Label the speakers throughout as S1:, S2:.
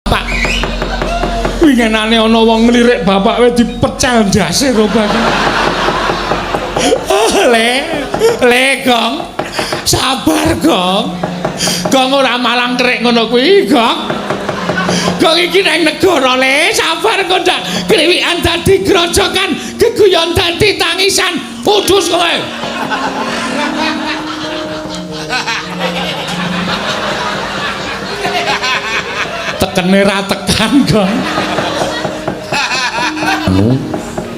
S1: Pak. Wingenane ana wong nglirik bapak wis dipecel ndase robak. Le Gong. Sabar Gong. Gong ora malang krik ngono kuwi, Gong. Gong iki nang negara le, sabar kok ndak kliwikan dadi grojokan, geguyon dadi tangisan. Pudus kowe. Tekene ra tekan, Gong.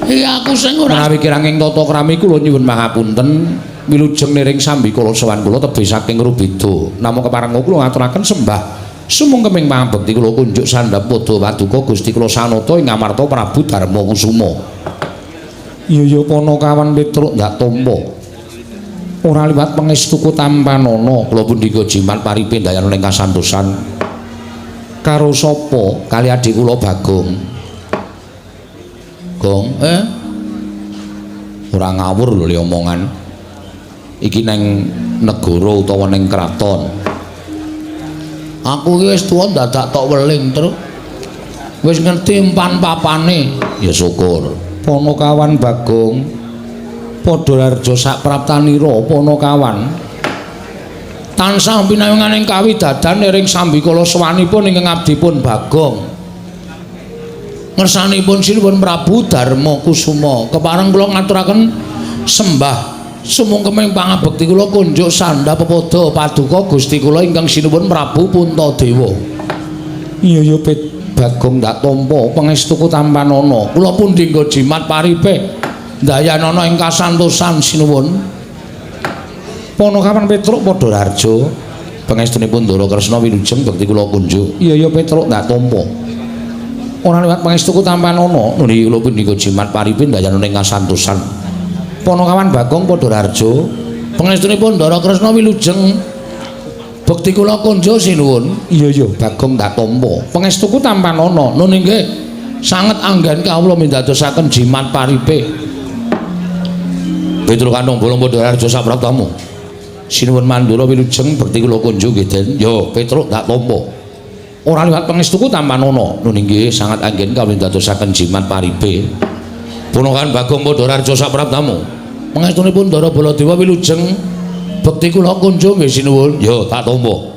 S1: Iya aku sing ora menawi kiranging tata krami kula nyuwun pangapunten wilujeng niring sambi kula sowan kula tebih saking Rubeda namung keparenga kula ngaturaken sembah sumung keming pangabekti kula kunjuk sandhap padha paduka Gusti kula sanata ing ngamarta Prabu Darma Kusuma. Iya Panakawan Petruk ndak tampa ora liwat pangestuku tampanana kula pundika jimat paripe dayan ing kasantosan karo sapa kali adik kula Bagong. Gong, ora ngawur lho le omongan. Iki nang negara utawa ning kraton. Aku iki wis tuwa dadak tok weling terus. Wis ngerti empan papane. Ya syukur. Panakawan Bagong. Padha arja sak praptanira Panakawan. Tansah pinayunganing kawidadan ing sambi kala sawanipun ingkang abdipun Bagong. Ngersanipun sinuwun Prabu Darma Kusuma kepareng kula ngaturaken sembah sumung kemeng pangabekti kula kunjuk sandhap pepoda paduka Gusti kula ingkang sinuwun Prabu Puntadewa. Iya Bagong ndak tampa pangestuku tampanana kula pundhingga jimat paripe dayanana ing kasantosan sinuwun. Panakawan Petruk padha harja pangestunipun Ndara Kresna wilujeng bekti kula kunjuk. Iya Petruk ndak tampa. Ora liwat pangestuku tampanana nuli kula pundhika jimat paripin dayanana ing kasantosan. Panakawan Bagong padha harja pangestunipun Ndara Kresna wilujeng bekti kula kunjuk sinuwun. Iya Bagong ndak tampa pangestuku tampanana nun inggih sanget anggen kawula mindadosaken jimat paripe. Petruk Kanung Bolong padha harja sapratamu. Sinuwun Mandura wilujeng bekti kula kunjuk nggih Den. Ya Petruk ndak tampa ora liwat pangestuku tampanana nun inggih sangat anggen kawula dadosaken jimat paripe. Punakawan Bagong padha harja sapraptamu. Pangestunipun Ndara Baladewa wilujeng bekti kula kunjuk nggih sinuwun. Ya tak tampa.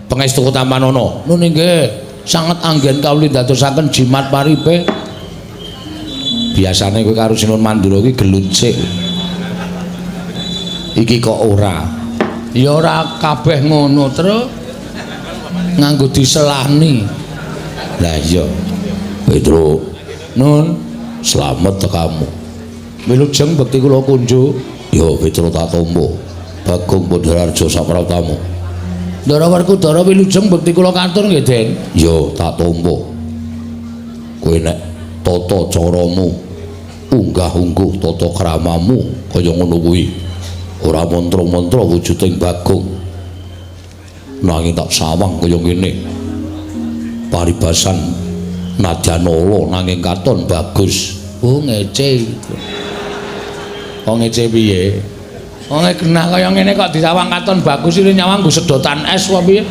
S1: Pangestuku tampanana nun inggih sanget anggen kawula dadosaken jimat paripe. Biasane kowe karo Sinuwun Mandura iki gelut sik. Iki kok ora. Ya ora kabeh ngono terus nganggo diselani. Lah iya. Petruk. Nun, slamet tekamu. Wilujeng bekti kula kunjuk. Ya Petruk tak tampa. Bagong padha harja sapratamu. Ndara Werkudara wilujeng bekti kula katur nggih, Den. Ya tak tampa. Kowe nek tata caramu unggah-ungguh tata kramamu kaya ngono kuwi. Ora mantra-mantra wujuding Bagong. Nanging tak sawang kaya ngene paribasan nadyanala nanging katon bagus. Oh ngece kok ngece piye wong kena kaya ngene kok disawang katon bagus iki nyawang nggo sedotan es apa piye.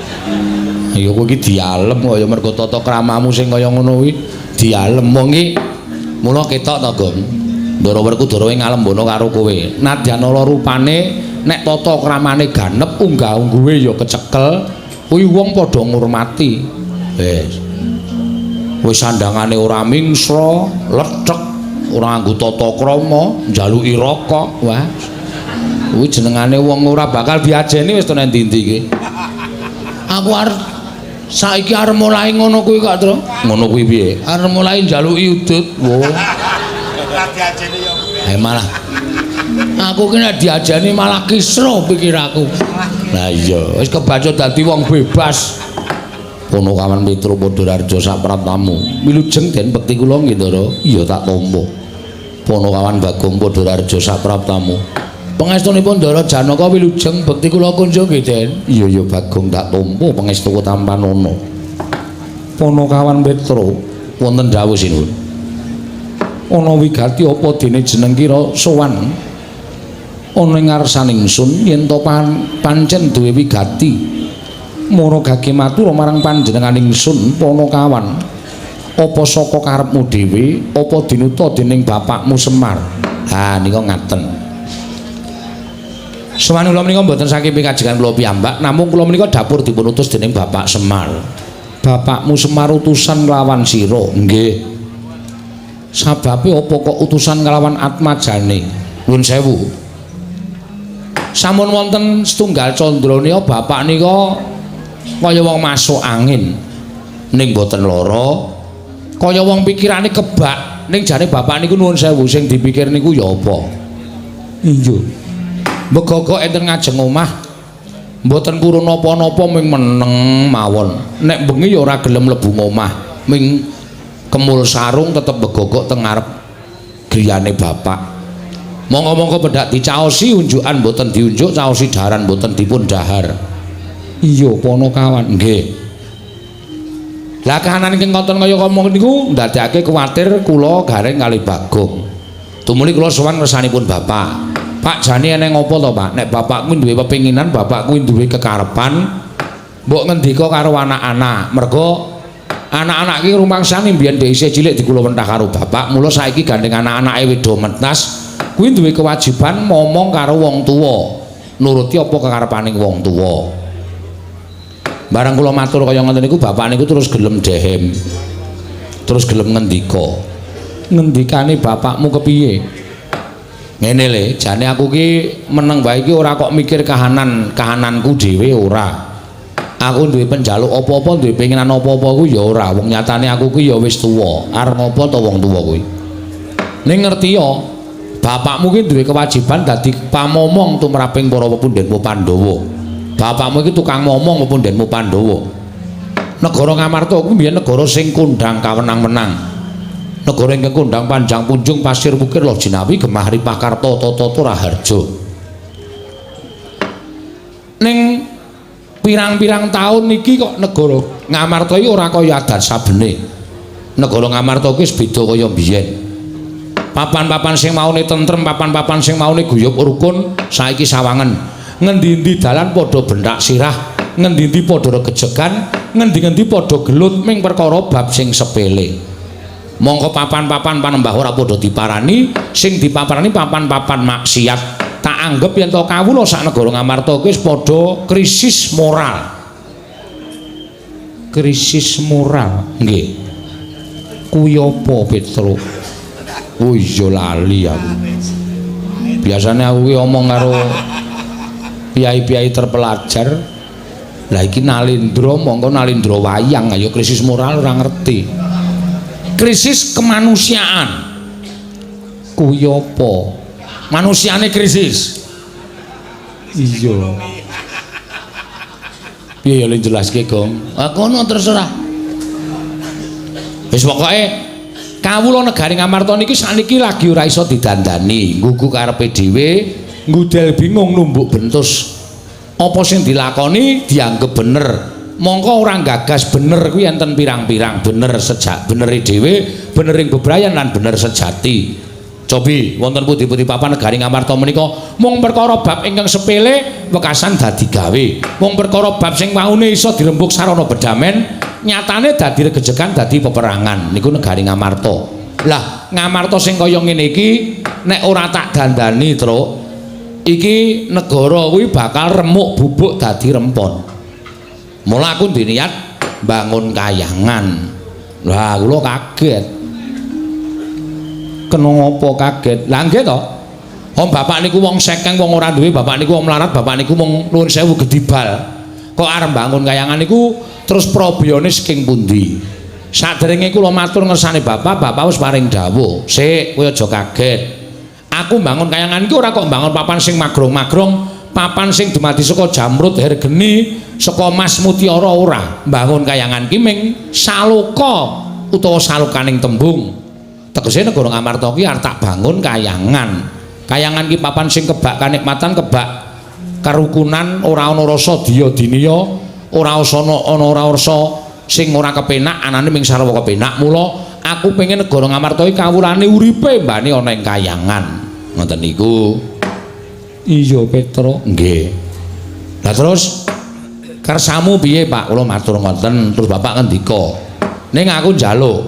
S1: Ya kowe iki dialem kaya mergo tata kramamu sing kaya ngono kuwi dialem wong iki mula ketok to Gong. Ndara Werkudara ing ngalembono karo kowe nadyanala rupane nek tata kramane ganep unggah-ungguhe ya kecekel kuwi wong padha ngurmati. Wis sandangane ora mingsra lethek ora nganggo tata krama njaluki rokok wah kuwi jenengane wong ora bakal diajeni wis tenan ndi-ndi iki. Aku arep saiki arep mulai ngono kuwi kok Tru. Ngono kuwi piye? Arep mulai njaluki udut. Wo ora diajeni ya malah aku ki nek diajeni malah kisra pikiraku. Lah iya, wis kebaca dadi wong bebas. Punakawan Petruk padha harja sapraptamu. Wilujeng Den bekti kula nggih Ndara. Iya tak tampa. Punakawan Bagong padha harja sapraptamu. Pangestunipun Ndara Janaka wilujeng bekti kula kunjuk nggih Den. Iya Bagong tak tampa pangestuku tampanana. Punakawan Petruk wonten dawuh sinuwun. Ana wigati apa dene jeneng kira sowan ana ing ngarsaning ingsun yen to pancen duwe wigati Mono gage matur marang panjenenganing ingsun Ponokawan. Apa saka karepmu dhewe, apa dinuta dening bapakmu Semar? Ha nika ngaten. Sawan kula menika mboten saking pikajengan kula piyambak, namung kula menika dapur dipun utus dening Bapak Semar. Bapakmu Semar utusan nglawan sira, nggih. Sababe apa kok utusan nglawan Atmajane? Nuwun sewu. Sampun wonten setunggal candra nika bapak nika kaya wong masuk angin ning boten lara, kaya wong pikirane kebak ning jane bapak niku nuwun sewu sing dipikir niku ya apa? Iya. Begogok enten ngajeng omah mboten purun napa-napa ming meneng mawon. Nek bengi ya ora gelem mlebu omah, ming kemul sarung tetep begogok teng ngarep griyane bapak. Monggo-monggo bedhak dicaosi unjukan mboten diunjuk, caosi daharan mboten dipun dahar. Iya Ponokawan, nggih. Lah kahanan ingkang konten kaya ngomong niku ndadekake kuwatir kula gareng kalih Bagong. Tumuli kula sowan ngersanipun Bapak. Pak jane eneng apa to, Pak? Nek bapak kuwi duwe pepinginan, bapak kuwi duwe kekarepan, mbok ngendika karo anak-anak. Mergo anak-anak iki rumangsane mbiyen dhek isih cilik dikuluwentah karo bapak, mula saiki gandeng anak-anake wedha mentas, kuwi duwe kewajiban ngomong karo wong tuwa, nuruti apa kekarepaning wong tuwa. Barang kula matur kaya ngoten niku bapak niku terus gelem dehem. Terus gelem ngendika. Ngendikane bapakmu kepiye? Ngene le, jane aku ki meneng bae iki ora kok mikir kahananku dhewe ora. Aku duwe penjaluk apa-apa, duwe pengenan apa-apa ku ya ora. Wong nyatane aku ki ya wis tuwa. Arep ngopo to wong tuwa kuwi? Ning ngerti ya, bapakmu ki duwe kewajiban dadi pamomong tumraping para pepundhenmu Pandhawa. Bapakmu iki tukang ngomong pepundhenmu Pandhawa. Negara Ngamarta kuwi biyen negara sing kondhang kawenang-wenang. Negara ingkang kondhang panjang punjung pasir wukir lo jinawi gemah ripakarta tata raharja. Ning pirang-pirang taun niki kok negara Ngamarta iki ora kaya adat sabene. Negara Ngamarta kuwi wis beda kaya biyen. Papan-papan sing maune tentrem, papan-papan sing maune guyub rukun saiki sawangen. Ngendi-endi dalan padha bendak sirah, ngendi-endi padha regejegan, ngendi-endi padha gelut ming perkara bab sing sepele. Mongko papan-papan panembah ora padha diparani, sing dipaparani papan-papan maksiat. Tak anggap yen to kawula sak negara Ngamarta kuwi wis padha krisis moral. Krisis moral, nggih. Kuwi apa, Petro? Oh iya lali aku. Biasane aku ki omong karo piyai-piyai terpelajar. Lah iki nalindra, mongko nalindra wayang, ayo krisis moral ora ngerti. Krisis kemanusiaan. Kuwi apa? Manusiane krisis. Iya. Piye ya le jelaske, Gong? Ah kono terserah. Wis pokoke kawula negari Ngamarta niki sakniki lagi ora iso didandani, nggugu karepe dhewe, ngudel bingung numbuk bentus. Apa sing dilakoni dianggep bener. Mongko ora gagas bener kuwi enten pirang-pirang bener sejak benere dhewe, benering bebrayan lan bener sejati. Cobi wonten pundi-pundi papan negari Ngamarta menika mung perkara bab ingkang sepele wekasan dadi gawe. Mung perkara bab sing waune iso dirembuk sarana bedamen, nyatane dadi regejegan dadi peperangan. Niku negari Ngamarta. Lah, Ngamarta sing kaya ngene iki nek ora tak dandani, Truk, iki negara kuwi bakal remuk bubuk dadi rempon. Mula aku diniat bangun kayangan. Lah kula kaget. Kena ngopo kaget? Lah nggih to. Wong bapak niku wong sekeng, wong ora duwe, bapak niku wong melarat, bapak niku mung nuwun sewu gedibal. Kok arep bangun kayangan niku terus probiyane saking pundi? Saderenge kula matur ngersane bapak wis paring dawuh. Sik, kowe aja kaget. Aku bangun kayangan iki ora kok bangun papan sing magrong-magrong. Papan sing dumadi saka jamrut hergeni saka mas mutiara ora. Bangun kayangan ki ming saloka utawa salokaning tembung. Tegese negara Ngamarta ki arep tak bangun kayangan. Kayangan ki papan sing kebak kanikmatan, kebak karukunan, ora ana rasa diya diniya, ora ana ora rasa sing ora kepenak, anane ming sarwa kepenak. Mula aku pengen negara Ngamarta ki kawulane uripe mbane ana ing kayangan. Ngoten niku. Iya Petro, nggih. Lah terus Kersamu piye Pak? Kula matur ngoten. Terus Bapak ngendika, "Ning aku njaluk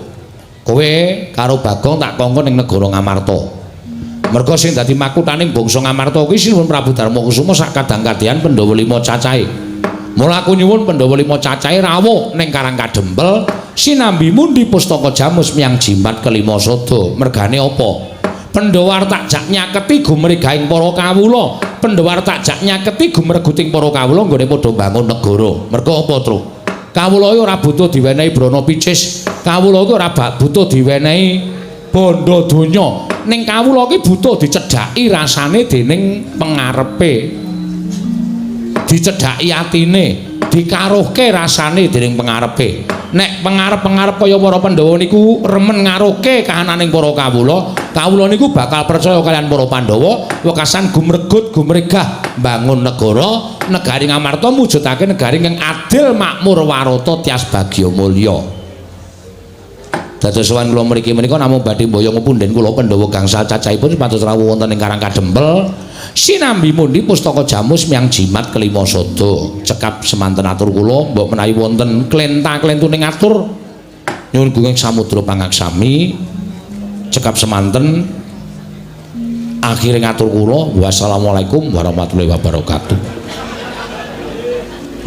S1: kowe karo Bagong tak kongkon ning negara Ngamarta." Merga sing dadi makuthaning bangsa Ngamarta kuwi Sinuwun Prabu Darmakusuma sak kadang-kadian Pandhawa 5 cacahe. Mula aku nyuwun Pandhawa 5 cacahe rawuh ning Karang Kadempel sinambi mundi pustaka Jamus miyang jimat kelima sada. Mergane apa? Pandhawa tak jak nyaketi gumregahing para kawula. Pandhawa tak jak nyaketi gumreguting para kawula nggone padha bangun negara. Merga apa, Tru? Kawula ora butuh diwenehi brana picis. Kawula ora butuh diwenehi bondo donya. Ning kawula iki butuh dicedhaki rasane dening pengarepe, dicedhaki atine, dikaruhke rasane dening pengarepe. Nek pengarep-pengarep kaya para Pandhawa niku remen ngaruhke kahananing para kawula, kawula niku bakal percaya kalian para Pandhawa wekasan gumregut gumregah bangun negara, negari Ngamarta mujudake negari ingkang adil makmur warata tias bagya mulya. Dados sowan kula mriki menika namung badhe mboyo ngepundhen kula Pandhawa gangsal cacahipun supados rawuh wonten ing Karang Kadempel sinambi mundi pustaka Jamus miyang jimat kelima sada. Cekap semanten atur kula mbok menawi wonten klenta-klentuning atur nyuwun gunging samudra pangaksami. Cekap semanten akhire ngatur kula wassalamualaikum warahmatullahi wabarakatuh.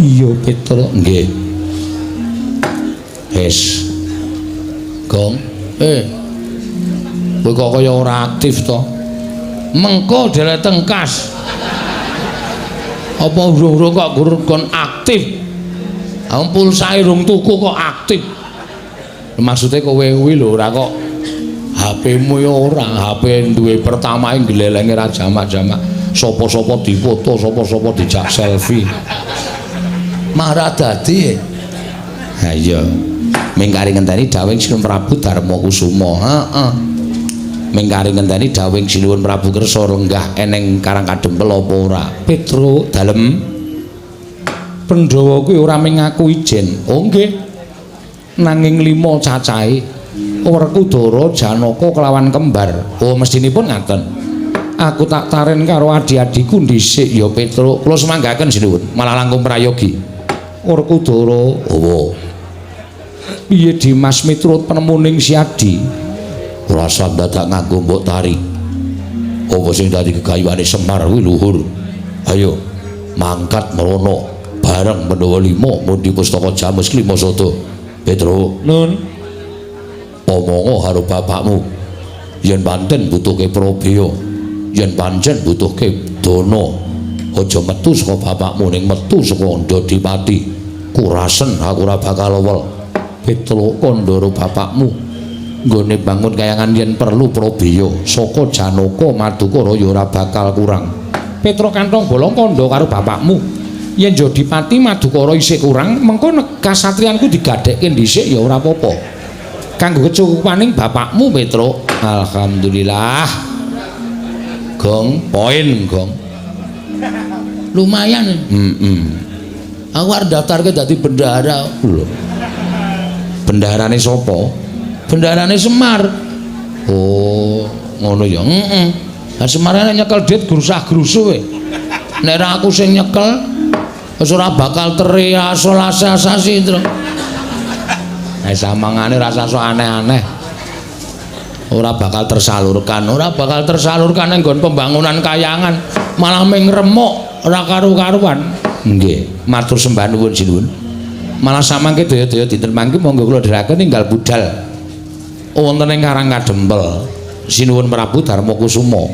S1: Iya Petro nggih. Wis Gong, kowe kok kaya ora aktif to? Mengko dhewe tengkas. Apa urung-urung kok kon aktif? Ampun sae rung tuku kok aktif. Maksude kowe kuwi lho ora kok HP-mu ya ora, HP duwe pertamae glelenge ra jamak-jamak. Sapa-sapa dipoto, sapa-sapa dijak selfie. Marah dadi. Ha iya. Mengkari ngenteni dawuh Sinuwun Prabu Darmakusuma. Heeh. Mengkari ngenteni dawuh Sinuwun Prabu kersa lenggah eneng Karang Kadempel apa ora? Petro dalem. Pandhawa kuwi ora mung ngaku ijen. Oh nggih. Nanging 5 cacahe. Werkudara, Janaka kelawan kembar. Oh mestinipun ngaten. Aku tak taren karo adi-adiku dhisik ya Petro. Kula semanggaken Sinuwun, malah langkung prayogi. Werkudara, oh. Piye Dimas miturut penemuning si Adi? Rasa dadak nganggo mbok tari. Apa sing dadi gegayuhane Semar kuwi luhur. Ayo mangkat merono bareng Pandhawa 5 mundi pustaka Jamus kelima sada. Petro, nun. Omongo karo bapakmu. Yen pancen butuhke Prabeya, yen pancen butuhke dana, aja metu saka bapakmu ning metu saka Ndadipati. Kurasen aku ora bakal wol. Petro kandhara bapakmu nggone bangun kayangan yen perlu Prabeya saka Janaka Madukara ya ora bakal kurang. Petro kantong bolong kandha karo bapakmu. Yen Ndadipati Madukara isih kurang, mengko kasatriyanku digadhekke dhisik ya ora apa-apa. Kanggo kecukupaning bapakmu Petro. Alhamdulillah. Gong, poin Gong. Lumayan. Aku arep daftarke dadi bendahara lho. Bendaharane sapa? Bendaharane Semar. Oh, ngono ya. Heeh. Lah Semar nek nyekel dit grusah-grusu kowe. Nek ra aku sing nyekel wis ora bakal teriasasi terus. Nah, samangane rasa sok aneh-aneh. Ora bakal tersalurkan ning nggon pembangunan kayangan, malah ming remuk ora karu-karuan. Nggih, matur sembah nuwun sinuwun. Malah samangke daya-daya dinten mangke monggo kula dherekaken ninggal budal wonten ing Karang Kadempel Sinuwun Prabu Darmakusuma.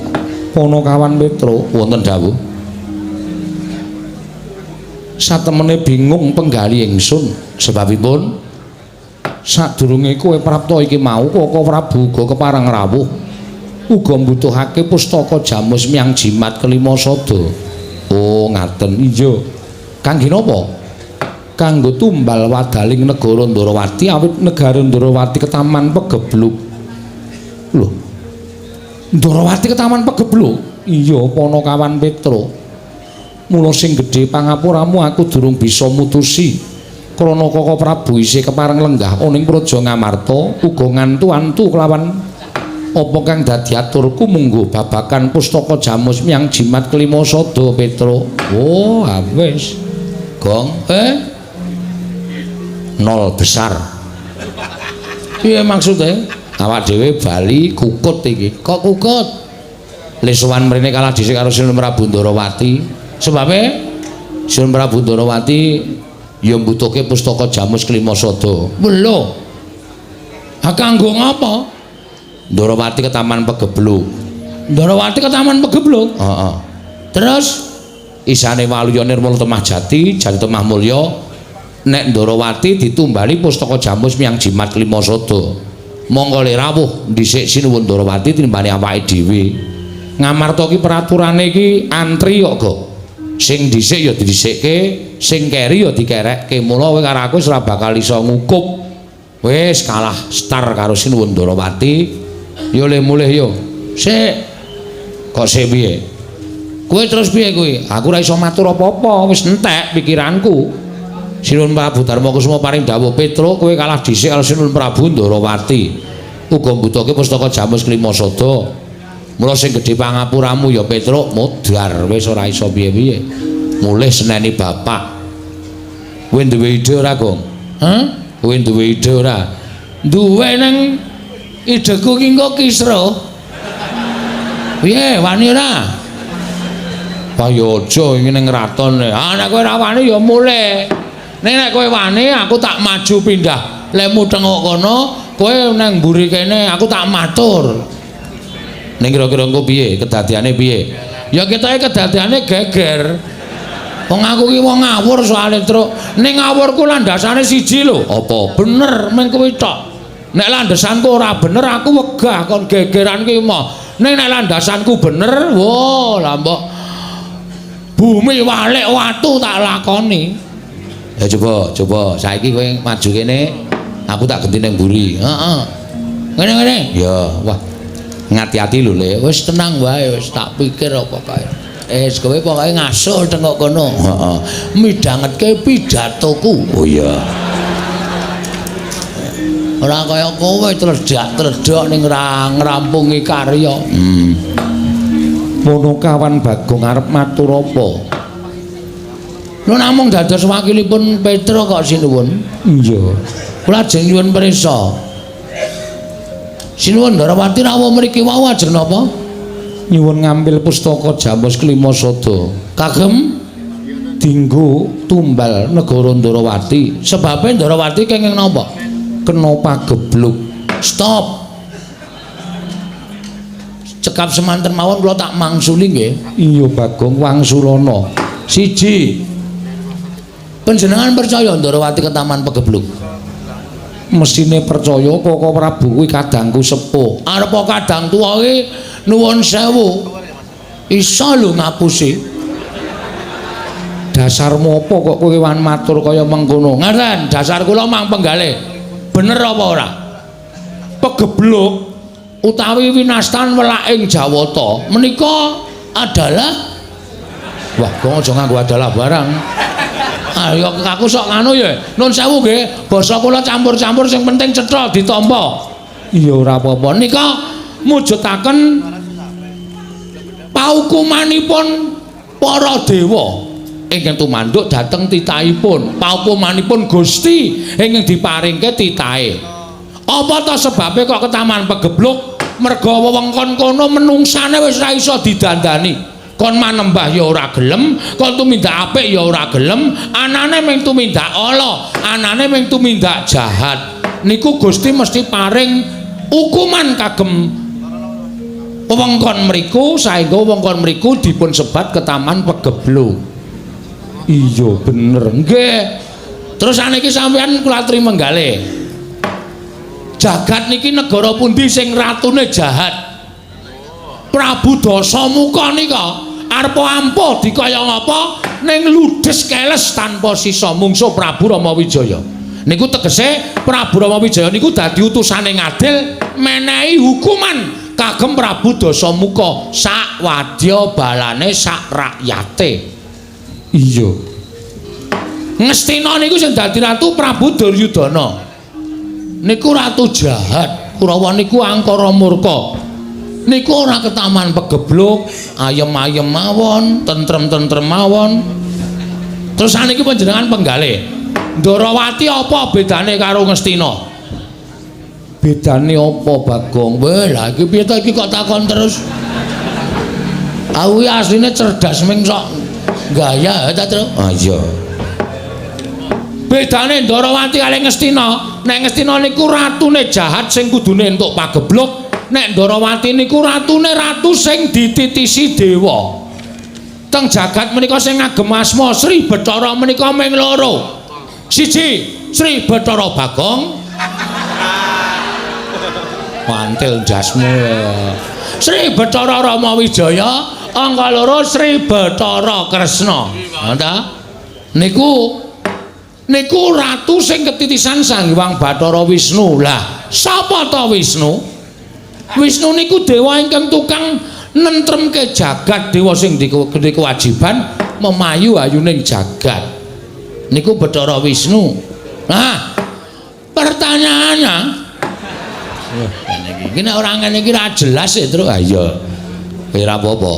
S1: Panakawan Petro wonten dawuh. Satemene bingung penggali ingsun sebabipun sadurunge kowe prapta iki mau Koko Prabu uga kepareng rawuh uga mbutuhake pustaka Jamus miyang jimat kelima sada. Oh ngaten. Iya. Kangge napa? Kanggo tumbal wadaling negara Ndarawati awit negara Ndarawati ketaman pegebluk. Lho. Ndarawati ketaman pegebluk? Iya, Panakawan Petro. Mula sing gedhe pangapuramu aku durung bisa mutusi. Krana Koko Prabu isih kepareng lenggah ning Praja Ngamarta uga ngantu-antu kelawan apa kang dadi aturku munggo babakan pustaka Jamus miyang jimat kelima sada Petro. Oh, wis. Gong, nol besar. Piye maksudnya? Awak dhewe bali kukut iki. Kok kukut? Le sowan mrene kalah dhisik karo Sinun Prabu Ndarawati. Sebabe Sinun Prabu Ndarawati ya mbutuhke pustaka Jamus Klimasada. Lho. Ha kanggo ngapa? Ndarawati ke Taman Pegebluk. Ndarawati ke Taman Pegebluk? Heeh. Terus isane Waluya Nirmala Temah Jati, Jati Temah Mulya, nek Ndarawati ditumbali pustaka Jamus miyang Jimat Klimasada. Monggo le rawuh dhisik Sinuwun Ndarawati tinimbane awake dhewe. Ngamarta ki peraturane iki antri kok, Go. Sing dhisik ya didhisikke, sing keri ya dikerekke. Mula kowe karo aku ora bakal iso ngukup. Wis kalah star karo Sinuwun Ndarawati. Yo le mulih yo. Sik. Kok sik piye? Kowe terus piye kowe? Aku ora iso matur apa-apa, wis entek pikiranku. Sinuwun Prabu Darmakusuma paring dawuh Petruk kowe kalah dhisik karo Sinuwun Prabu Ndarawati. Uga mbutuhke pustaka Jamus Klimasada. Mula sing gedhe pangapuramu ya Petruk mudhar wis ora iso piye-piye. Mulih seneni bapak. Kowe duwe ide ora, Gong? Hah? Kowe duwe ide ora? Duwe nang ideku ki engko kisra. Piye wani ora? Kaya aja iki ning ratone. Ah nek kowe ora wani ya mulih. Nek kowe wani aku tak maju pindah. Lemu tengok kono, kowe nang mburi kene aku tak matur. Ning kira-kira engko piye? Kedadiane piye? Ya ketoke kedadiane geger. Wong aku ki wong ngawur soalé truk. Ning ngawurku landasane siji lho. Apa bener meng kowe tok? Nek landasanku ora bener aku wegah kon gegeran ki mah. Ning nek landasanku bener, wo lah mbok bumi walik watu tak lakoni. Ya coba saiki kowe maju kene, aku tak ganti ning mburi. Heeh. Ngene. Ya, wah. Ngati-ati lho, Le. Wis tenang wae, wis tak pikir apa kae. Kowe pokoke ngasul tengok kono. Heeh. Midhangetke pidatoku. Oh iya. Ora kaya kowe tledhak-tledhok ning ngrampungi karya. Mono kawan Bagong arep matur apa? Lho namung dados wakilipun Petruk kok Sinuwun. Iya. Kula ajeng nyuwun pirsa. Sinuwun Ndarawati rawuh mriki wau ajeng napa? Nyuwun ngambil pustaka Jamus Klimasada. Kagem dienggo tumbal negara Ndarawati. Sebabe Ndarawati kenging napa? Kena pagebluk. Stop. Cekap semanten mawon kula tak mangsuli nggih. Iya Bagong wangsulana. Siji. Panjenengan percaya Ndarawati ke Taman Pegebluk? Mesine percaya Koko Prabu kuwi kadangku sepuh. Arep kadang tuwa iki nuwun sewu. Isa lho ngapusi. Dasarmu apa kok kowe wan matur kaya mengkono? Ngaten, dasar kula mang penggalih. Bener apa ora? Pegebluk utawi winastan welaking Jawata menika adalah wah, kok aja nganggo adalah barang. Ayo aku sok nganu ya. Nun sewu nggih, basa kula campur-campur sing penting cetha ditampa. Iya ora apa-apa. Nika mujudaken paukumanipun para dewa ingkang tumanduk dhateng titahipun. Paukumanipun Gusti ingkang diparingke titahe. Apa ta sebabe kok ke Taman Pegebluk? Merga wewengkon kono menungsane wis ora iso didandani. Kon manembah ya ora gelem, kon tumindak apik ya ora gelem, anane mung tumindak ala, anane mung tumindak jahat. Niku Gusti mesti paring hukuman kagem wewengkon mriku, saengga wewengkon mriku dipun sebat ke Taman Pegebluk. Iya bener nggih. Terus saniki sampeyan kula aturi menggalih. Jagat niki negara pundi sing ratune jahat? Prabu Dasamuka nika arep ampuh dikaya ngapa ning ludes keles tanpa sisa mungsuh Prabu Ramawijaya. Niku tegese Prabu Ramawijaya niku dadi utusane ngadil menehi hukuman kagem Prabu Dasamuka sak wadya balane sak rakyate. Iya. Ngastina niku sing dadi ratu Prabu Duryudana. Niku ratu jahat, Kurawa niku angkara murka. Niku ora ke Taman Pegebluk, ayem-ayem mawon, tentrem-tentrem mawon. Terus saniki panjenengan penggalih. Ndarawati apa bedane karo Ngastina? Bedane apa Bagong? Wah, lah iki piye to iki kok takon terus? Aku asline cerdas ming sok gaya ta, Tru? Ah iya. Bedane Ndarawati kali Ngastina, nek Ngastina niku ratune jahat sing kudune entuk pagebluk, nek Ndarawati niku ratune ratu sing dititisi dewa. Teng jagat menika sing ngagem asma Sri Bathara menika mung loro. Siji Sri Bathara Bagong. Mantil jasmu. Sri Bathara Rama Wijaya, angka loro Sri Bathara Kresna. Ngoten. Niku ratu sing ketitisan Sang Hyang Bathara Wisnu. Lah, sapa ta Wisnu? Wisnu niku dewa ingkang tukang nentremke jagat, dewa sing gede kewajiban memayu-ayuning jagat. Niku Bathara Wisnu. Nah, pertanyaannya, iki nek ora ngene iki ra jelas ya, Tru. Ah iya. Ora apa-apa.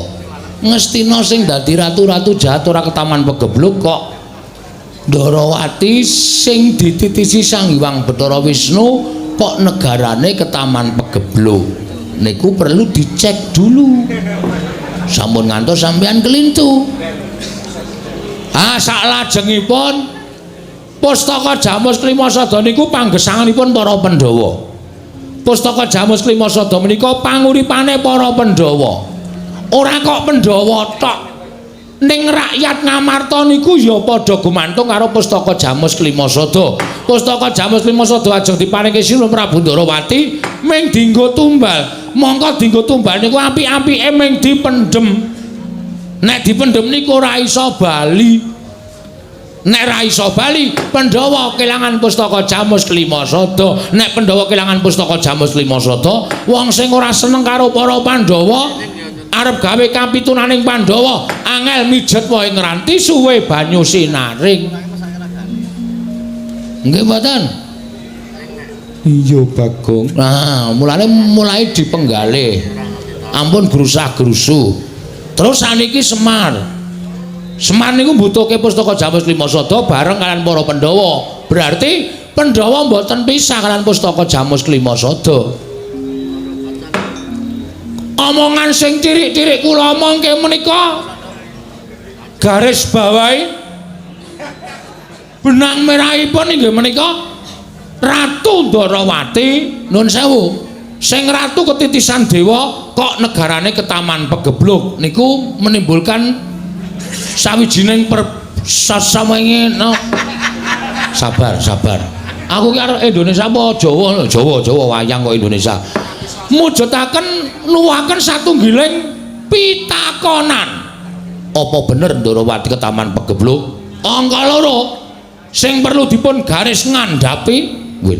S1: Ngastina sing dadi ratu-ratu jahat ora ketaman pegebluk kok Ndarawati sing dititisi Sang Hyang Bathara Wisnu kok negarane ketaman pegebluk. Niku perlu dicek dulu. Sampun ngantos sampean kelintu. Ah saklajengipun Pustaka Jamus Klimasada niku panggesanganipun para Pandhawa. Pustaka Jamus Klimasada menika panguripane para Pandhawa. Ora kok Pandhawa tok. Ning rakyat Ngamarta niku ya padha gumantung karo Pustaka Jamus Klimasada. Pustaka Jamus Klimasada ajeng diparingi Sri Prabu Ndarawati ming dienggo tumbal. Mongko dienggo tumbal niku apik-apike ming dipendhem. Nek dipendhem niku ora iso bali. Nek ra iso bali, Pandhawa kelangan Pustaka Jamus Klimasada. Nek Pandhawa kelangan Pustaka Jamus Klimasada, wong sing ora seneng karo para Pandhawa arep gawe kapitunaning Pandhawa, angel mijet wae ngranti suwe banyu sinaring. Nggih mboten? Iya Bagong. Nah, mulai dipenggalih. Ampun grusah-grusu. Terus saniki Semar. Semar niku mbutuhke Pustaka Jamus Klimasada bareng kalian para Pandhawa. Berarti Pandhawa mboten pisah kalian Pustaka Jamus Klimasada. Omongan sing tirik-tirik kula omongke menika garis bawahi benang merahipun inggih menika Ratu Ndarawati. Nuwun sewu, sing ratu ketitisan dewa kok negarane ketaman pegebluk niku menimbulkan sawijining sasamainge no. Sabar. Aku ki arep Indonesia apa Jawa? Jawa wayang kok Indonesia. Mujudaken nuwuhaken satunggiling pitakonan. Apa bener Ndarawati ketaman pegebluk? Angka loro sing perlu dipun garis ngandhapi. Nggih.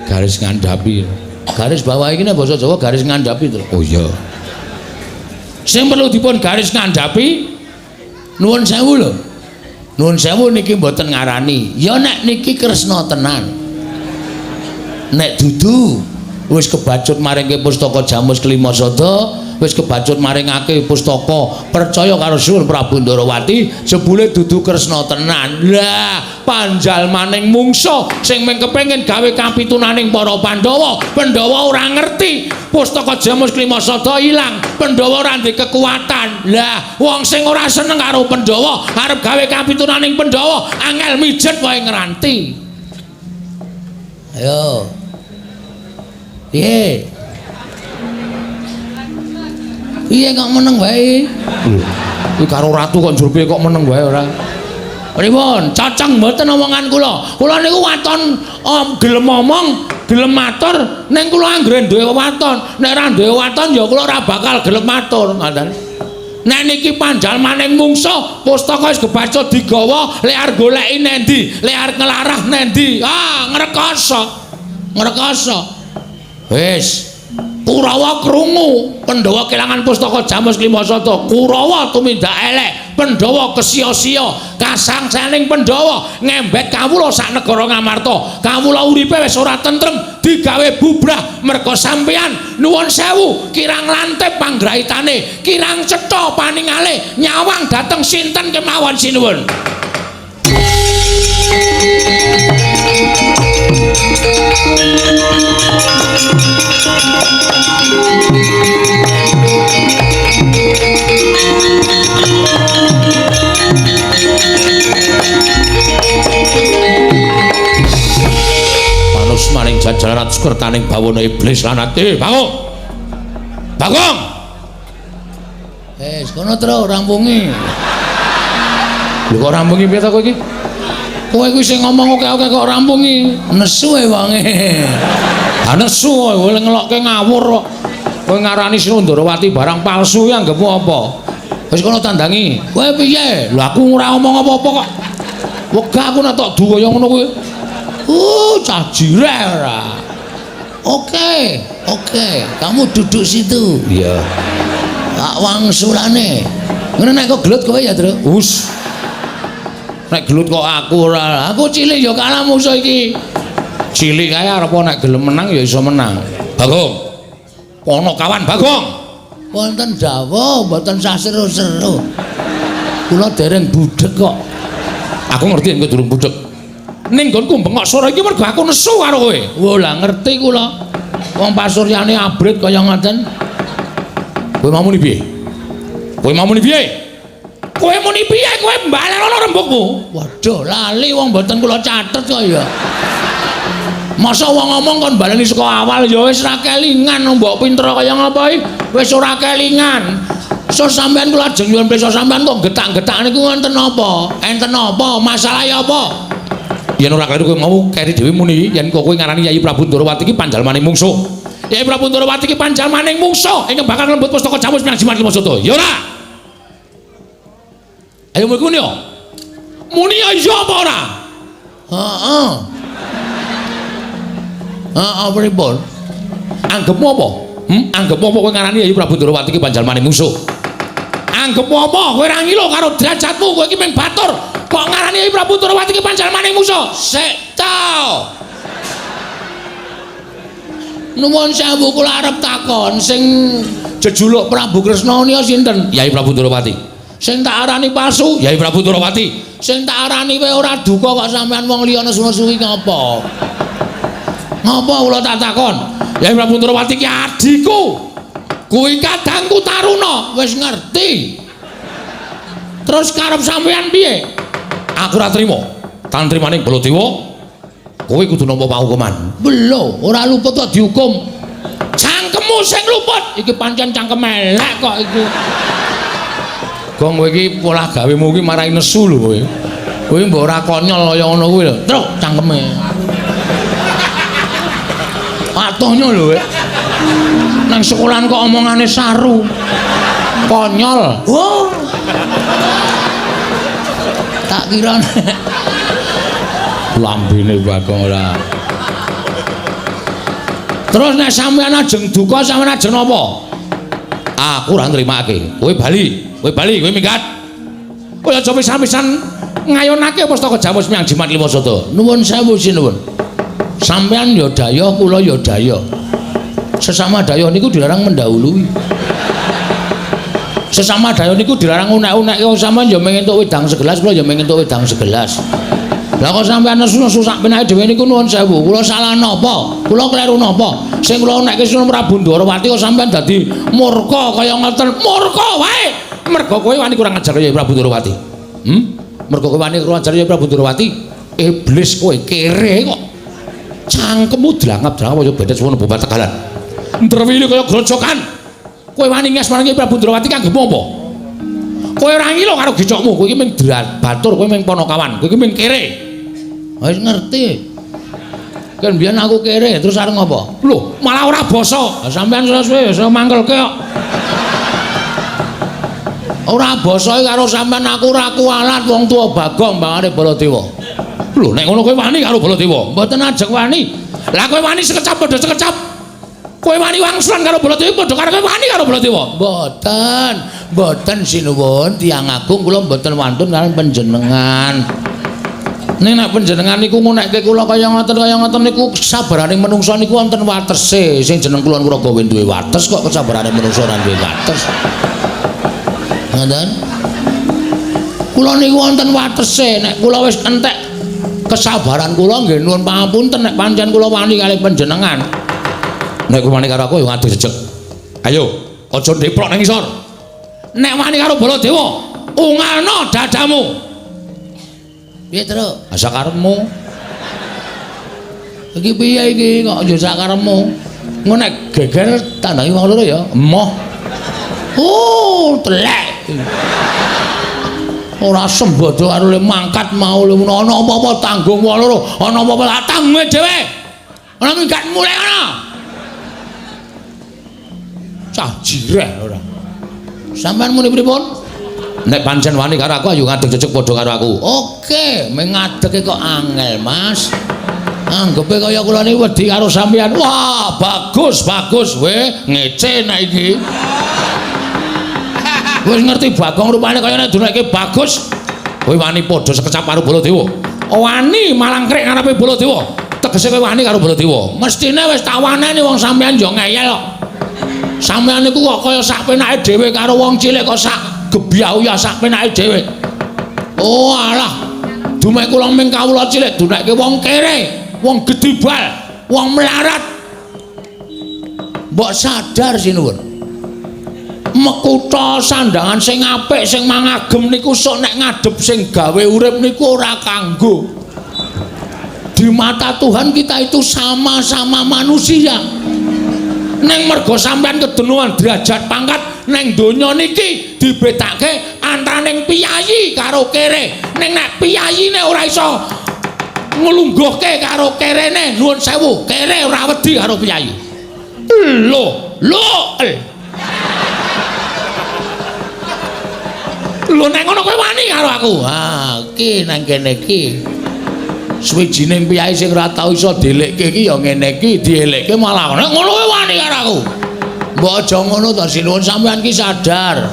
S1: Garis ngandhapi. Garis bawah iki nek basa Jawa garis ngandhapi to. Oh iya. Sing perlu dipun garis ngandhapi nuwun sewu lho. Nuwun sewu niki mboten ngarani. Ya nek niki Kresna tenan. Nek dudu wis kebacut maringke Pustaka Jamus Klimasada, wis kebacut maringake pustaka percaya karo Sri Prabu Ndarawati jebule dudu Kresna tenan. Lah, panjalmaning mungsuh sing mung kepengin gawe kapitunaning para Pandhawa, Pandhawa ora ngerti. Pustaka Jamus Klimasada ilang, Pandhawa ora ndek kekuatan. Lah, wong sing ora seneng karo Pandhawa arep gawe kapitunaning Pandhawa, angel mijet wae ngranti. Ayo. Piye? Piye kok meneng wae? Iki karo ratu kok njur piye kok meneng wae ora? Pripun? Cocok mboten omongan kula. Kula niku waton gelem omong, gelem matur, ning kula anggere duwe waton. Nek ora duwe waton ya kula ora bakal gelem matur, ngoten. Nek niki panjalmaning mungsuh, pustaka wis kebacut digawa, lek arep goleki nendi, lek arep ngelarah nendi. Ah, ngrekoso. Wis Kurawa krungu Pandhawa kelangan Pustaka Jamus Klimasada. Kurawa tumindak elek, Pandhawa kesia-sia. Kasangsaning Pandhawa ngembet kawula sak negara Ngamarta. Kawula uripe wis ora tentrem, digawe bubrah merga sampeyan nuwun sewu kirang lantip panggraitane, kirang cetha paningale, nyawang dhateng sinten kemawon sinuwun. Maning jajaran sukertaning bawana iblis lan ati Bagong. Bagong.
S2: Kono tru rampungi.
S1: Lho kok rampungi piye ta kowe iki?
S2: Kowe kuwi sing ngomong oke-oke kok rampungi. Nesu e wonge.
S1: Ha nesu kowe ngelokke ngawur kok. Kowe ngarani Sindrawati barang palsu ya anggapmu apa? Wis kono tandangi.
S2: Kowe piye?
S1: Lho aku ora ngomong apa-apa kok. Wegah aku nek tok duwaya ngono kuwi.
S2: Cah jireh ora. Oke. Kamu duduk situ.
S1: Iya.
S2: Tak wangsulane. Ngene nek kok gelut kowe ya, Tru?
S1: Us. Nek gelut kok aku ora.
S2: Aku cilik ya kalah musuh iki.
S1: Cilik kae arep nek gelem menang ya iso menang. Bagong. Ono kawan Bagong.
S2: Wonten dawuh, mboten sah seru-seru. Kula dereng budhek kok.
S1: Aku ngerti yen kowe durung budhek. Ning nggonku bengok sore iki mergo aku nesu karo kowe.
S2: Wah, lah ngerti kula. Wong pasuryane abrit kaya ngoten.
S1: Kowe mau muni piye? Kowe mau muni piye? Kowe muni piye? Kowe mbalekno rembugmu.
S2: Waduh, lali wong mboten kula catet kok ya. Masa wong ngomong kon baleni saka awal ya wis ra kelingan mbok pinter kaya ngapa iki? Wis ora kelingan. So sampean kula ajeng nyuwun prisa sampean kok getak-getak niku wonten apa? Enten apa? Masalah ya apa?
S1: Yen ora kleru kowe mau keri dhewe muni yen kok kowe ngarani Yayi Prabu Ndrawati iki panjalmaning mungsuh. Yayi Prabu Ndrawati iki panjalmaning mungsuh ingkang bakal nglembut pustaka Jamus Minang Jimat Limasota. Ya ora? Ayo muni yo. Muni ya apa ora?
S2: Heeh. Pripun?
S1: Anggepmu apa? Anggepmu apa kowe ngarani Yayi Prabu Ndrawati iki panjalmaning mungsuh? Anggepmu apa? Kowe ora ngilo karo derajatmu, kowe iki mung batur. Kok ngarani Yayi Prabu Ndrawati iki panjalmaning musuh?
S2: Sik ta. Nuwun sewu kula arep takon sing jejuluk Prabu Kresna niku sinten?
S1: Yayi Prabu Ndrawati.
S2: Sing tak arani palsu?
S1: Yayi Prabu Ndrawati.
S2: Sing tak arani kowe ora duka kok sampean wong liya nesu-nesu iki ngapa? Ngapa kula tak takon?
S1: Yayi Prabu Ndrawati iki adikku.
S2: Kuwi kadangku Taruna, wis ngerti. Terus karep sampean piye?
S1: Aku ora trima. Tantrimaning Baladewa kowe kudu nampa pahukuman.
S2: Belum, ora luput kok dihukum. Cangkemmu sing luput. Iki pancen cangkem elek kok iku.
S1: Gong kowe iki pola gawemu iki marai nesu lho kowe.
S2: Kowe mbok ora konyol kaya ngono kuwi lho. Truk cangkeme. Patuhnya lho kowe. Nang sekolahan kok omongane saru. Konyol. Oh. Tak kira
S1: lambene Bagong ora.
S2: Terus nek sampeyan ajeng duka sampeyan ajeng napa?
S1: Aku ora nrimake. Kowe bali, kowe minggat. Kowe aja pisan-pisan ngayonake pustaka Jamus Minang Jimat Limasota.
S2: Nuwun sewu sinuwun. Sampeyan ya dayah, kula ya dayah. Sesama dayah niku dilarang mendahului. Sesama dayah niku dilarang unek-unek wong sampean ya mung entuk wedang segelas, kula ya mung entuk wedang segelas. Lah kok sampean nesu-nesu sak penake dhewe niku nuwun sewu. Kula salah napa? Kula kleru napa? Sing kula unekke Sunan Prabu Ndrawati kok sampean dadi murka kaya ngoten. Murka wae. Mergo kowe wani kurang ajar Yayi Prabu Ndrawati. Mergo kowe wani kurang ajar Yayi Prabu Ndrawati. Iblis kowe kere kok. Cangkemmu dilangap-dilangap kaya bedet suwun Bobat Tegalan. Ndrewili kaya grojokan. Kowe wani nges marang Yayi Prabu Ndrawati kanggemu apa? Kowe ora ngilo karo gicokmu, kowe iki mung batur, kowe mung Panakawan, kowe iki mung kere. Wis ngerti. Kan biyen aku kere, terus arep ngopo? Lho, malah ora basa. Sampeyan suwe iso mangkelke kok. Ora basa karo sampeyan aku ora kualat wong tuwa Bagong bangane Baladewa. Lho, nek ngono kowe wani karo Baladewa? Mboten ajeng wani. Lah kowe wani sekecap padha sekecap. Kowe wani wangsulan karo Baladewa padha karo kowe wani karo Baladewa. Mboten sinuwun tiyang agung kula mboten wantun kalian panjenengan. Ning nek panjenengan niku ngunekke kula kaya ngoten niku sabaraning menungsa niku wonten watese. Sing jeneng kula Nuraga duwe wates kok kesabaraning menungsa ora duwe wates. Ngoten. Kula niku wonten watese nek kula wis entek kesabaran kula nggih nuwun pangapunten nek pancen kula wani kalih panjenengan. Nek kula wani karo aku ya ngadeg jejeg. Ayo, aja ndeplok nang isor. Nek wani karo Baladewa, ungalno dadamu. Piye, Tru? Asa karepmu. Iki piye iki kok yo sak karepmu? Ngono nek geger tandangi wong loro ya, emoh. Telek. Ora sembodo karo le mangkat mau le ana apa-apa tanggung wong loro, ana apa-apa tanggunge dhewe. Ana minggat mulai ana. Cah jireh ora. Sampeyan muni pripun? Nek pancen wani karo aku ayo ngadeg jejeg padha karo aku. Oke, mengadege kok angel, Mas. Anggepe kaya kula niki wedi karo sampeyan. Wah, bagus, bagus. Weh, ngece nek iki. Wis ngerti Bagong rupane kaya nek duneke bagus. Kowe wani padha sekecap karo Baladewa. Wani malang krek ngarepe Baladewa. Tegese kowe wani karo Baladewa. Mestine wis tak waneni wong sampeyan yo ngeyel kok. Sampeyan niku kok kaya sak penake dhewe karo wong cilik kok sak gebyau ya sak penake dhewe. Oh alah. Dumek kula ming kawula cilik duneke wong kere, wong gedibal, wong melarat. Mbok sadar sinuwun. Mekutha sandangan sing apik sing mangagem niku sok nek ngadep sing gawe urip niku ora kanggo. Di mata Tuhan kita itu sama-sama manusia. Neng mergo sampean kedenuan derajat pangkat neng donya niki dibedake antaraning piyayi karo kere. Neng nek piyayine ora iso nglungguhke karo kerene nuwun sewu, kere ora wedi karo piyayi. Lho nek ngono kowe wani karo aku. Ha, iki nang kene iki. Suwijining piyayi sing ora tau iso dielekke iki ya ngene iki, dielekke malah nek ngono kowe wani karo aku. Mbok aja ngono to sinuwun sampean ki sadar.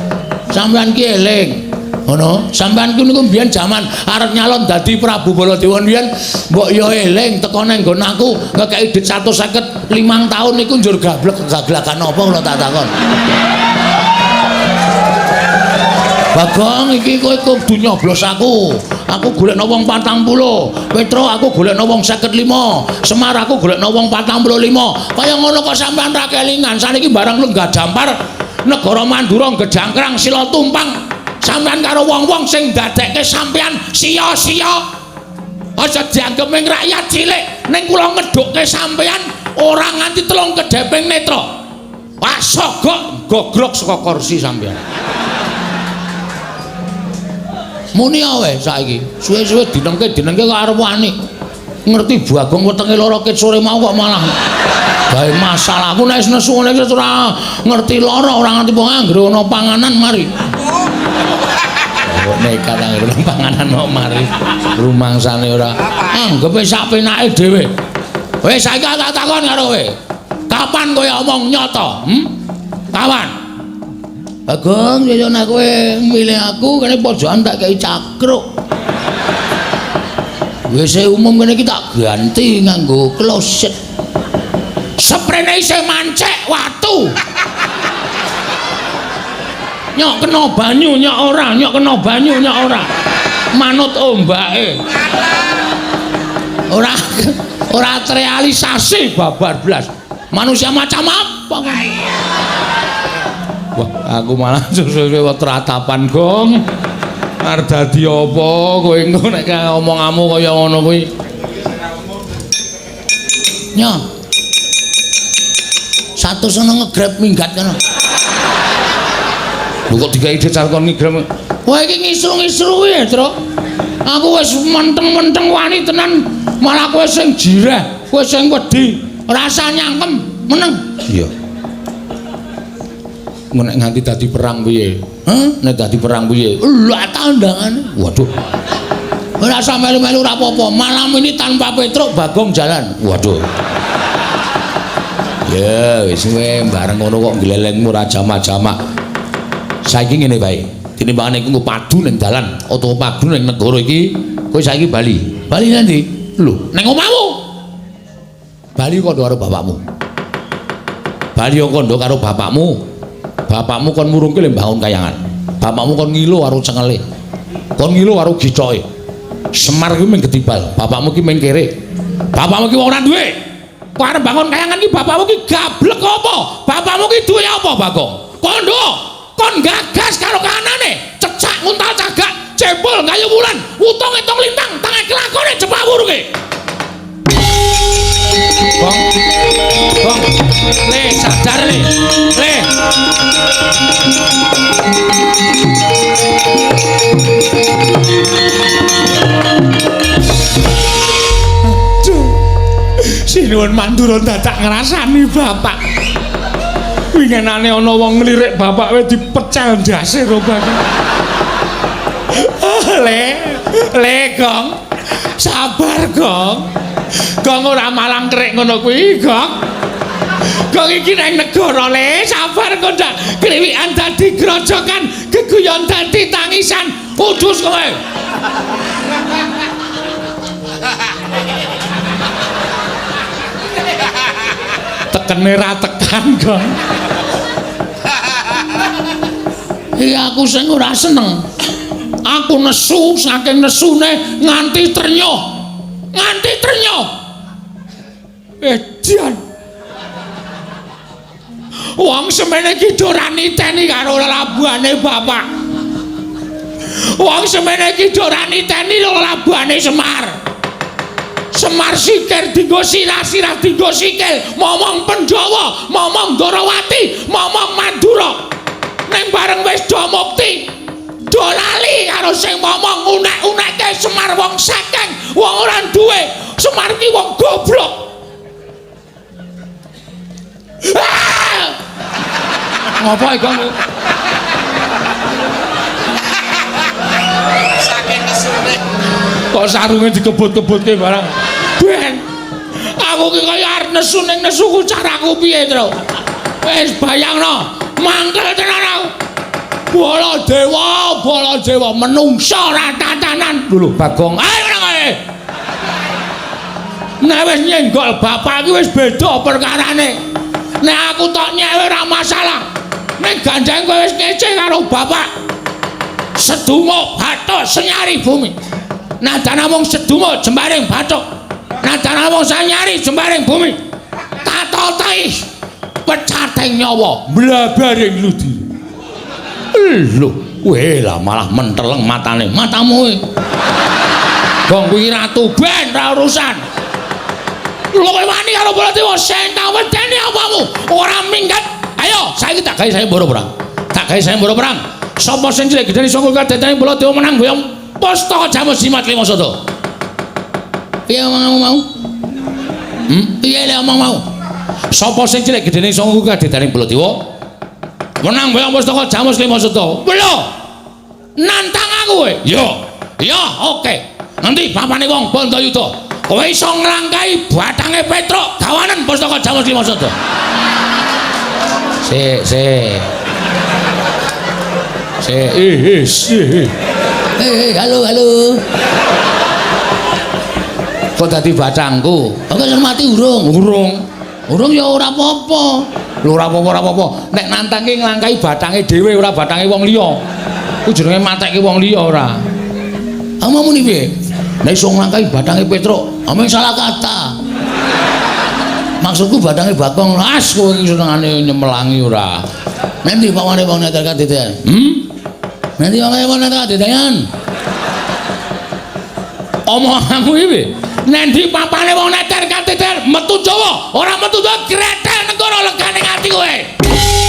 S2: Sampean ki eling. Ngono, sampean ku niku mbiyen jaman arep nyalon dadi Prabu Baladewa mbiyen mbok ya eling teko nang nggon aku ngekeki dit 150 5 tahun niku njur gaglakan apa kula tak takon. Bagong iki kowe kudu nyoblos aku. Aku golekno wong 40. Petro aku golekno wong 55. Semar aku golekno wong 45. Kaya ngono kok sampean ra kelingan. Saniki barang lenggah dampar negara Mandura gedangkrang sila tumpang. Sampean karo wong-wong sing dadekke sampean sia-sia. Aja dianggep ming rakyat cilik. Ning kula ngedukke sampean ora nganti 3 kedheping netra. Wah sogok gogrok saka kursi sampean. Muni ae saiki. Suwe-suwe dinengke kok arep wani. Ngerti Bagong wetenge lara ket sore mau kok malah gawe masalah. Aku nek nesu ngene iki ora ngerti lara, ora ngerti wong anggere ana panganan mari. Kok nekat anggere panganan kok mari. Rumangsane ora anggepe sak penake dhewe. Wis saiki tak takon karo kowe. Kapan kowe omong nyata? Kapan? Bagong yo nek kowe milih aku kene pojokan tak kei cakruk. Wis umum kene iki tak ganti nganggo kloset. Sprene isih mancek watu. Nyok kena banyu nyok ora, nyok kena banyu nyok ora. Manut ombake. Ora terrealisasi babar blas. Manusia macam apa kan? Wah, aku malah suwe-suwe tratapan gong. Arep dadi apa kowe engko nek omonganmu kaya ngono kuwi. Nya. Satu seneng ngegrab minggat ngono. Lho kok digawe decal kon ngegrab. Wah iki ngisru-ngisru ya, Tru. Aku wis menteng-menteng wani tenan, malah kowe sing jireh, kowe sing wedi. Rasa nyangkem meneng. Iya. Nek nganti dadi perang piye? Nek dadi perang piye? Lah tandangane. Waduh. Ora usah melu-melu ora apa-apa. Malam ini tanpa Petruk Bagong jalan. Waduh. Ya wis kowe bareng ngono kok glelengmu ora jamak-jamak. Saiki ngene bae. Tinimbangane iku padu ning dalan utawa padu ning negara iki, kowe saiki bali. Bali nanti? Lho, ning omahmu. Bali kondo karo bapakmu. Bali kondo karo bapakmu. Bapakmu kon murungke le mbangun kayangan. Bapakmu kon ngilo karo cengele. Kon ngilo karo gicoke.
S1: Semar ki ming Gedibal, bapakmu ki ming kere. Bapakmu ki wong ora duwe. Kok arep bangun kayangan ki bapakmu ki gablek apa? Bapakmu ki duwe apa, Bagong? Kondo, kon gagas karo kanane, cecak nguntal cagak, cebol kayu wulan, utong etong lintang, tangan kelakone cepak wuruke. Bong, bong, le sadar le, le. Aduh, sinuwun mandura dadak ngrasani bapak. Wingenane ana wong nglirik bapak wis dipecel ndase karo bapak. Le Gong. Sabar, Gong. Gong ora malang krik ngono kuwi, Gong. Gong iki nang negara le, sabar kok ndak kriwikan dadi grojokan, geguyon dadi tangisan. Kudus kowe. Tekene ra tekan, Gong. Iya aku sing ora seneng. Aku nesu saking nesune nganti trenyuh. Nganti trenyuh. Edian. Wong semene ki ora niteni karo labuhane bapak. Wong semene ki ora niteni karo labuhane Semar. Semar sikir dinggo sirah-sirah dinggo sikil, momong Pandhawa, momong Ndarawati, momong Mandura. Ning bareng wis do mukti, do lali karo sing momong unek-unekke Semar wong saking, wong ora duwe. Semar ki wong goblok. Ngopo iki kamu? Saking nesune. Kok sarunge dikebut-kebutke barang. Ben. Aku ki kaya arep nesu ning nesuku caraku piye, Tru? Wis bayangno, mangkel tenan aku. Bala dewa menungsa ora tatanan. Lho, Bagong. Ayo nang kowe. Nek wis nyenggol bapak iki wis beda perkarane. Nek aku tok nyewe ora masalah. Nek gandeng kowe wis ngece karo bapak. Sedungo bathuk senyari bumi. Nadana mung sedungo jembaring bathuk. Nadana mung sanyari jembaring bumi. Tatotai pecating nyawa mlabaring ludi. Lho, kowe lah malah menteleng matane. Matamu kowe. Gong kuwi ratu ben ra urusan. Lho kowe wani karo Baladewa sing tak wedeni apamu? Ora minggat. Ayo, saiki tak gawe saya mboro perang. Tak gawe saya mboro perang. Sapa sing cilik gedene sangka kadetane Baladewa menang boyong Pustaka Jamus Jimat Limasada. Piye omongmu mau? Piye le omong mau? Sapa sing cilik gedene sangka kadetane Baladewa menang boyong Pustaka Jamus Limasada. Lho. Nantang aku kowe. Yo, oke. Nanti bapane wong Bandayuda, kowe iso nglangkai batange Petruk gawanen Pustaka Jamus Limasada. Halo. Kok dadi bacangku? Kok mati urung ya ora apa-apa. Lho ora apa-apa. Nek nantangke nglangkai batange dhewe ora batange wong liya. Ku jenenge matekke wong liya ora. Amamu ni piye? Nek iso nglangkai batange Petruk, ameng salah kata. Maksudku badange Bagong las kowe iki senengane nyemelangi ora. Nanti pawane wong neter kadedean. Nanti pawane wong neter kadedean. Omonganmu iki piye? Nanti papane wong neter kadedean metu Jawa, ora metu Jawa gretel negara.